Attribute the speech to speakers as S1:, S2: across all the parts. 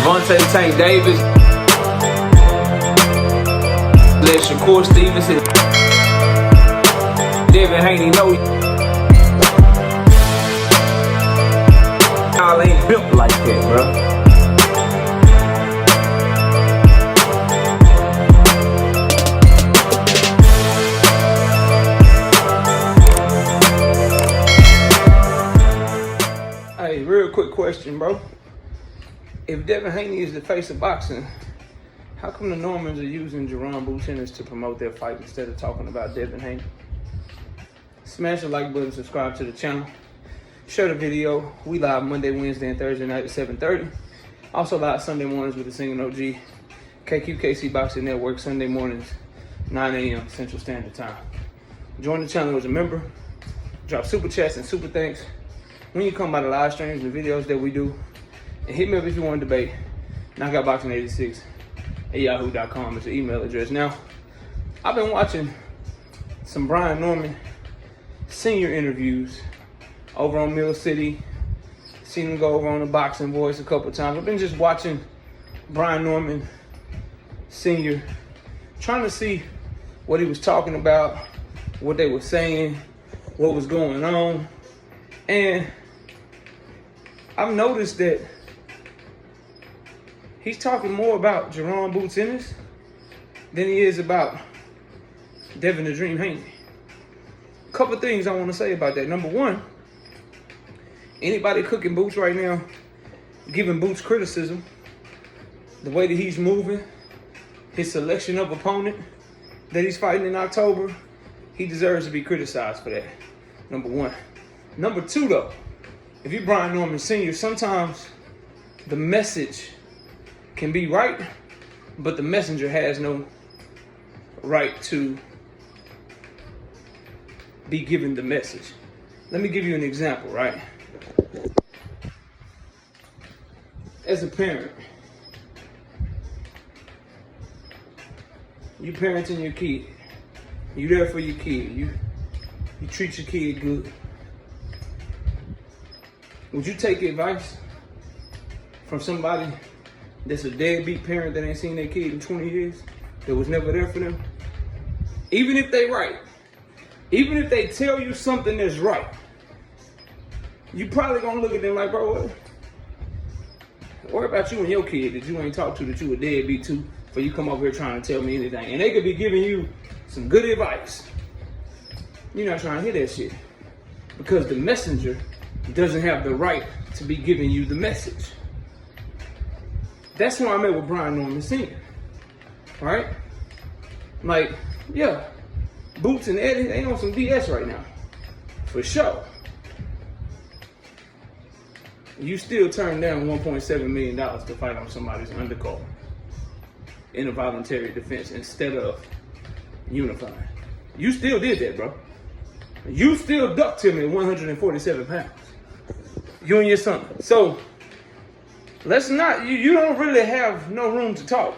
S1: Devontae Tank Davis, let Shakur Stevenson, Devin Haney know y'all ain't built like that, bro. Hey, real quick question, bro. If Devin Haney is the face of boxing, how come the Normans are using Jerome Boutenness to promote their fight instead of talking about Devin Haney? Smash the like button, subscribe to the channel. Share the video. We live Monday, Wednesday, and Thursday night at 7:30. Also live Sunday mornings with the singing OG. KQKC Boxing Network, Sunday mornings, 9 a.m. Central Standard Time. Join the channel as a member. Drop super chats and super thanks when you come by the live streams and the videos that we do. And hit me up if you want to debate. KnockoutBoxing86 at yahoo.com is the email address. Now, I've been watching some Brian Norman senior interviews over on Mill City. Seen him go over on the Boxing Voice a couple times. I've been just watching Brian Norman senior, trying to see what he was talking about, what they were saying, what was going on. And I've noticed that he's talking more about Jerome Boutenness than he is about Devin the Dream Haney. A couple things I want to say about that. Number one, anybody cooking Boots right now, giving Boots criticism, the way that he's moving, his selection of opponent that he's fighting in October, he deserves to be criticized for that. Number one. Number two, though, if you're Brian Norman Sr., sometimes the message can be right, but the messenger has no right to be given the message. Let me give you an example, right? As a parent, you parenting your kid. You there for your kid. You treat your kid good. Would you take advice from somebody that's a deadbeat parent that ain't seen their kid in 20 years, that was never there for them? Even if they right, even if they tell you something that's right, you probably gonna look at them like, bro, what? Worry about you and your kid that you ain't talked to, that you a deadbeat to, for you come over here trying to tell me anything. And they could be giving you some good advice. You're not trying to hear that shit, because the messenger doesn't have the right to be giving you the message. That's where I'm at with Brian Norman Sr. Right? Like, yeah, Boots and Eddie, they on some BS right now. For sure. You still turned down $1.7 million to fight on somebody's undercard in a voluntary defense instead of unifying. You still did that, bro. You still ducked him at 147 pounds. You and your son. So, let's not, you don't really have no room to talk.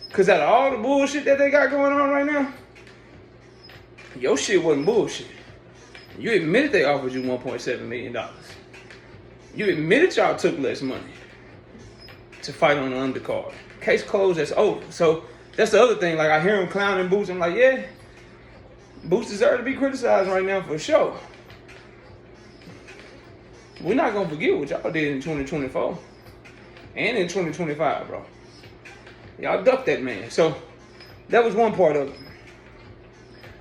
S1: Because out of all the bullshit that they got going on right now, your shit wasn't bullshit. You admitted they offered you $1.7 million. You admitted y'all took less money to fight on the undercard. Case closed, that's over. So, that's the other thing. Like, I hear him clowning Boots. I'm like, yeah, Boots deserve to be criticized right now for sure. We're not going to forget what y'all did in 2024 and in 2025, bro. Y'all ducked that man. So that was one part of it.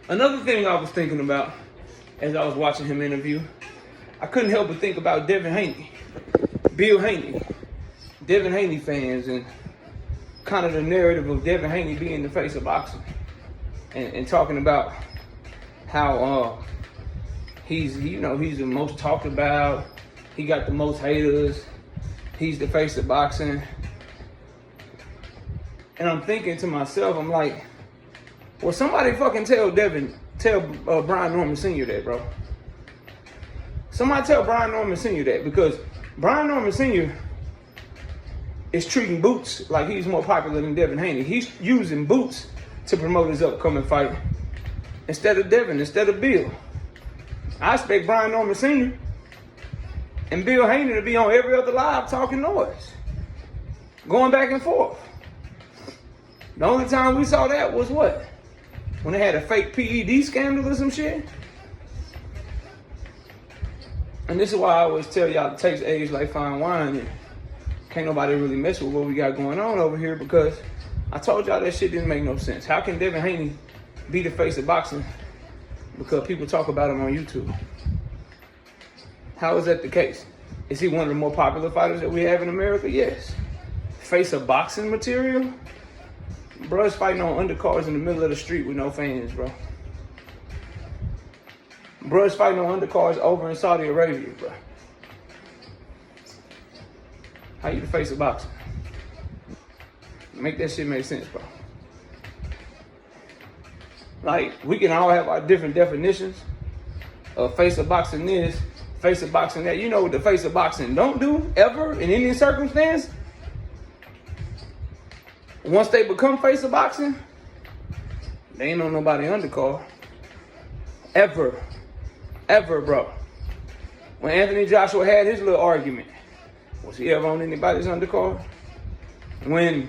S1: Another thing I was thinking about as I was watching him interview, I couldn't help but think about Devin Haney, Bill Haney, Devin Haney fans, and kind of the narrative of Devin Haney being the face of boxing, and talking about how he's the most talked about. He got the most haters. He's the face of boxing. And I'm thinking to myself, I'm like, well, somebody fucking tell Brian Norman Sr. that, bro. Somebody tell Brian Norman Sr. that, because Brian Norman Sr. is treating Boots like he's more popular than Devin Haney. He's using Boots to promote his upcoming fight instead of Devin, instead of Bill. I expect Brian Norman Sr. and Bill Haney to be on every other live talking noise. going back and forth. The only time we saw that was what? When they had a fake PED scandal or some shit. And this is why I always tell y'all to taste age like fine wine, and can't nobody really mess with what we got going on over here, because I told y'all that shit didn't make no sense. How can Devin Haney be the face of boxing because people talk about him on YouTube? How is that the case? Is he one of the more popular fighters that we have in America? Yes. Face of boxing material? Bruh's fighting on undercards in the middle of the street with no fans, bro. Bruh's fighting on undercards over in Saudi Arabia, bro. How you the face of boxing? Make that shit make sense, bro. Like, we can all have our different definitions of face of boxing this, face of boxing that. You know what the face of boxing don't do ever in any circumstance? Once they become face of boxing, they ain't on nobody undercard. Ever. Ever, bro. When Anthony Joshua had his little argument, was he ever on anybody's undercard? When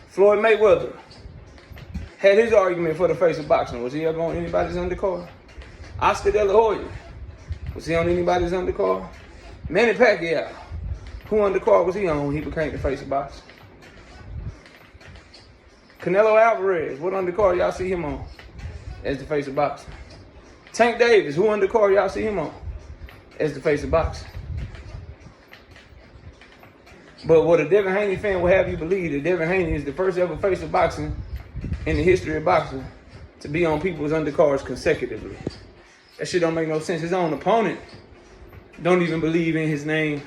S1: Floyd Mayweather had his argument for the face of boxing, was he ever on anybody's undercard? Oscar De La Hoya, was he on anybody's undercard? Manny Pacquiao, who undercard was he on when he became the face of boxing? Canelo Alvarez, what undercard y'all see him on as the face of boxing? Tank Davis, who undercard y'all see him on as the face of boxing? But what a Devin Haney fan will have you believe that Devin Haney is the first ever face of boxing in the history of boxing to be on people's undercards consecutively. That shit don't make no sense. His own opponent don't even believe in his name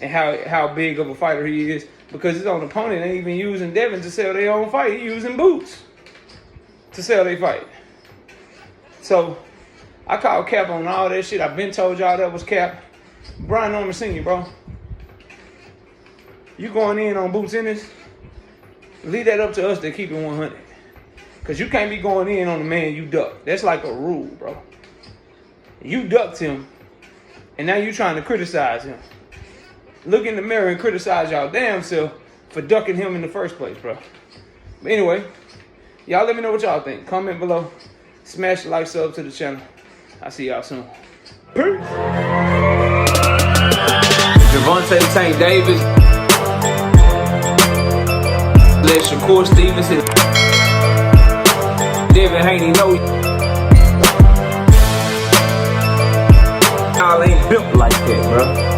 S1: and how big of a fighter he is, because his own opponent ain't even using Devin to sell their own fight. He using Boots to sell their fight. So I call cap on all that shit. I've been told y'all that was cap. Brian Norman Sr., bro. You going in on Boots in this? Leave that up to us to keep it 100. Because you can't be going in on the man you ducked. That's like a rule, bro. You ducked him, and now you trying to criticize him. Look in the mirror and criticize y'all damn self for ducking him in the first place, bro. But anyway, y'all let me know what y'all think. Comment below. Smash the like, sub to the channel. I'll see y'all soon. Peace. Javante Tank Davis. Let Shakur Stevenson. Devin Haney know y'all ain't built like that, bro.